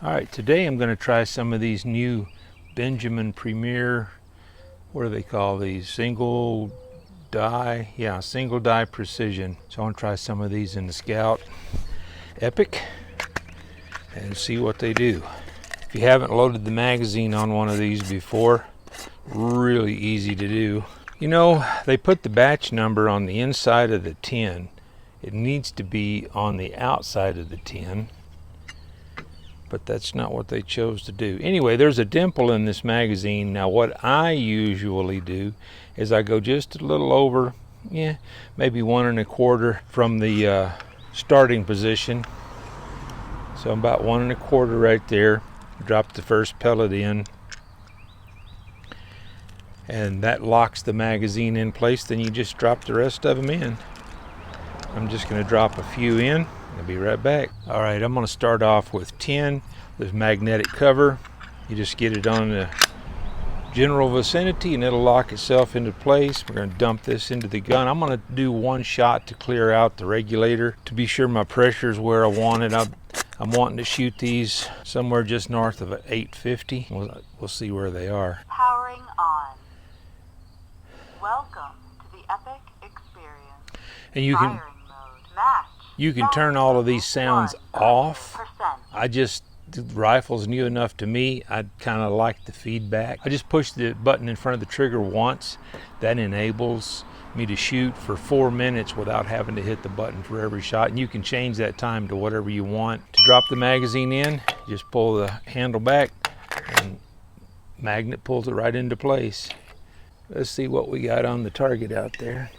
Alright, today I'm going to try some of these new Benjamin Premier, what do they call these? Single die? Yeah, single die precision. So I want to try some of these in the Skout Epoch and see what they do. If you haven't loaded the magazine on one of these before, really easy to do. You know, they put the batch number on the inside of the tin. It needs to be on the outside of the tin, but that's not what they chose to do. Anyway, there's a dimple in this magazine. Now what I usually do is I go just a little over, maybe 1 1/4 from the starting position. So about 1 1/4 right there. Drop the first pellet in, and that locks the magazine in place. Then you just drop the rest of them in. I'm just going to drop a few in. I'll be right back. All right, I'm going to start off with tin. This magnetic cover, you just get it on the general vicinity and it'll lock itself into place. We're going to dump this into the gun. I'm going to do one shot to clear out the regulator to be sure my pressure is where I want it. I'm wanting to shoot these somewhere just north of 850. We'll see where they are. Powering on. Welcome to the Epic experience. And you can turn all of these sounds off. The rifle's new enough to me. I kind of like the feedback. I just push the button in front of the trigger once. That enables me to shoot for 4 minutes without having to hit the button for every shot. And you can change that time to whatever you want. To drop the magazine in, just pull the handle back and magnet pulls it right into place. Let's see what we got on the target out there.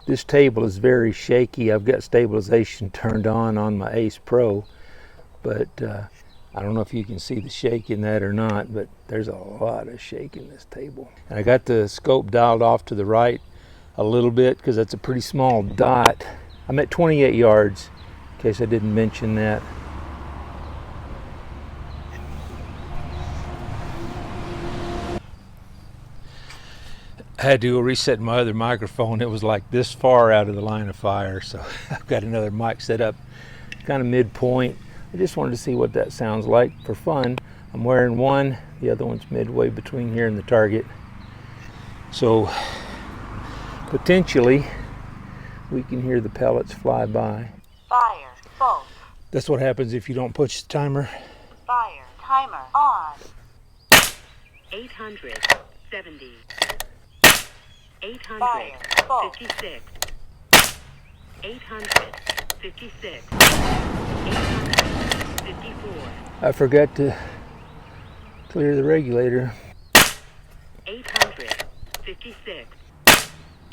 This table is very shaky. I've got stabilization turned on my Ace Pro, but I don't know if you can see the shake in that or not, but there's a lot of shake in this table. And I got the scope dialed off to the right a little bit because that's a pretty small dot. I'm at 28 yards, in case I didn't mention that. I had to reset my other microphone. It was like this far out of the line of fire, so I've got another mic set up kind of midpoint. I just wanted to see what that sounds like for fun. I'm wearing one, the other one's midway between here and the target. So potentially we can hear the pellets fly by. Fire, bolt. That's what happens if you don't push the timer. Fire, timer on. 870. 856. 856. 854. I forgot to clear the regulator. 856.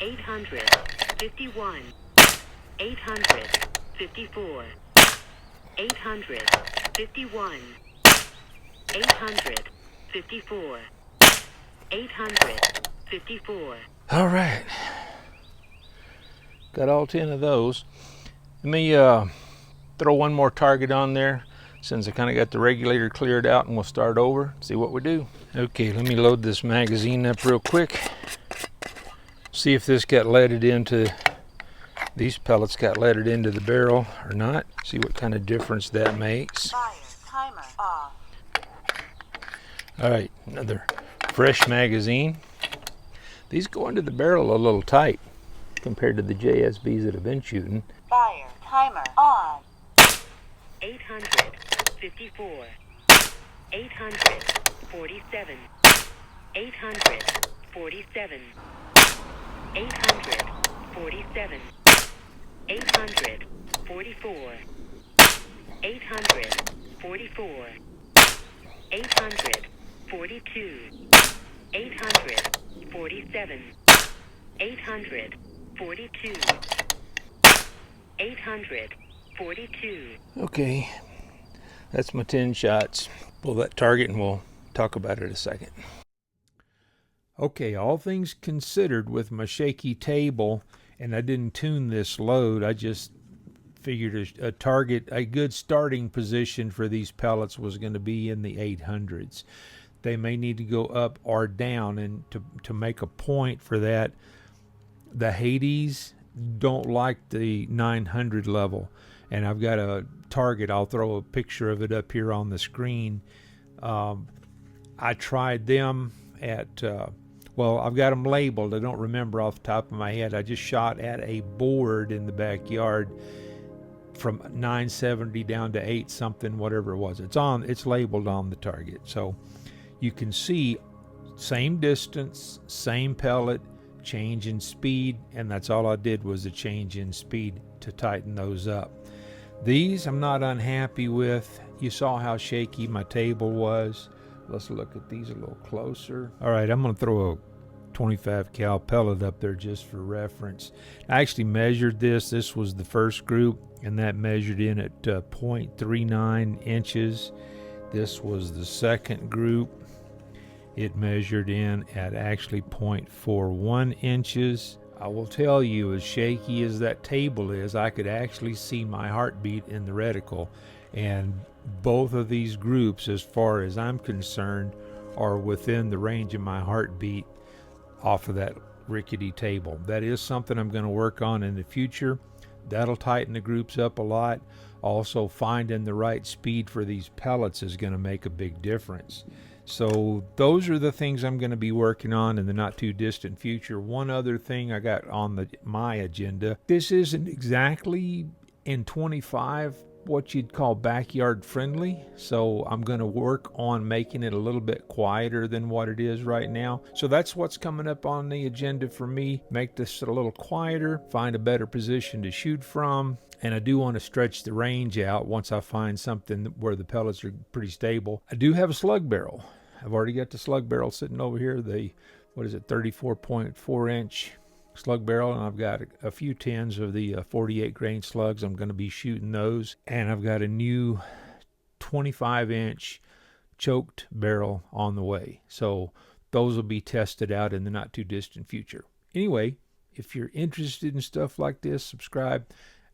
851. 854. 851. 854. 854. All right, got all 10 of those. Let me throw one more target on there since I kind of got the regulator cleared out, and we'll start over, see what we do. Okay, let me load this magazine up real quick. See if this got leaded into, these pellets got leaded into the barrel or not. See what kind of difference that makes. Fire, timer off. All right, another fresh magazine. These go into the barrel a little tight compared to the JSBs that I've been shooting. Fire, timer on. 854. 847. 847. 847. 844. 844. 842. 847. 842. 842. Okay, that's my 10 shots. Pull that target and we'll talk about it in a second. Okay, all things considered, with my shaky table, and I didn't tune this load, I just figured a target, a good starting position for these pellets was going to be in the 800s. They may need to go up or down, and to make a point for that, the Hades don't like the 900 level, and I've got a target. I'll throw a picture of it up here on the screen. I tried them at well, I've got them labeled. I don't remember off the top of my head. I just shot at a board in the backyard from 970 down to 8 something, whatever it was. It's labeled on the target, so you can see same distance, same pellet, change in speed, and that's all I did was a change in speed to tighten those up. These I'm not unhappy with. You saw how shaky my table was. Let's look at these a little closer. All right, I'm going to throw a 25 cal pellet up there just for reference. I actually measured this. This was the first group, and that measured in at 0.39 inches. This was the second group. It measured in at actually 0.41 inches. I will tell you, as shaky as that table is, I could actually see my heartbeat in the reticle. And both of these groups, as far as I'm concerned, are within the range of my heartbeat off of that rickety table. That is something I'm going to work on in the future. That'll tighten the groups up a lot. Also, finding the right speed for these pellets is going to make a big difference. So those are the things I'm going to be working on in the not too distant future. One other thing I got on my agenda. This isn't exactly in 25 what you'd call backyard friendly, so I'm going to work on making it a little bit quieter than what it is right now. So that's what's coming up on the agenda for me. Make this a little quieter, find a better position to shoot from, and I do want to stretch the range out once I find something where the pellets are pretty stable. I do have a slug barrel. I've already got the slug barrel sitting over here, the 34.4 inch slug barrel, and I've got a few tins of the 48 grain slugs. I'm going to be shooting those, and I've got a new 25 inch choked barrel on the way, so those will be tested out in the not too distant future. Anyway, if you're interested in stuff like this, subscribe.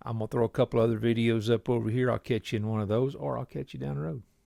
I'm going to throw a couple other videos up over here. I'll catch you in one of those, or I'll catch you down the road.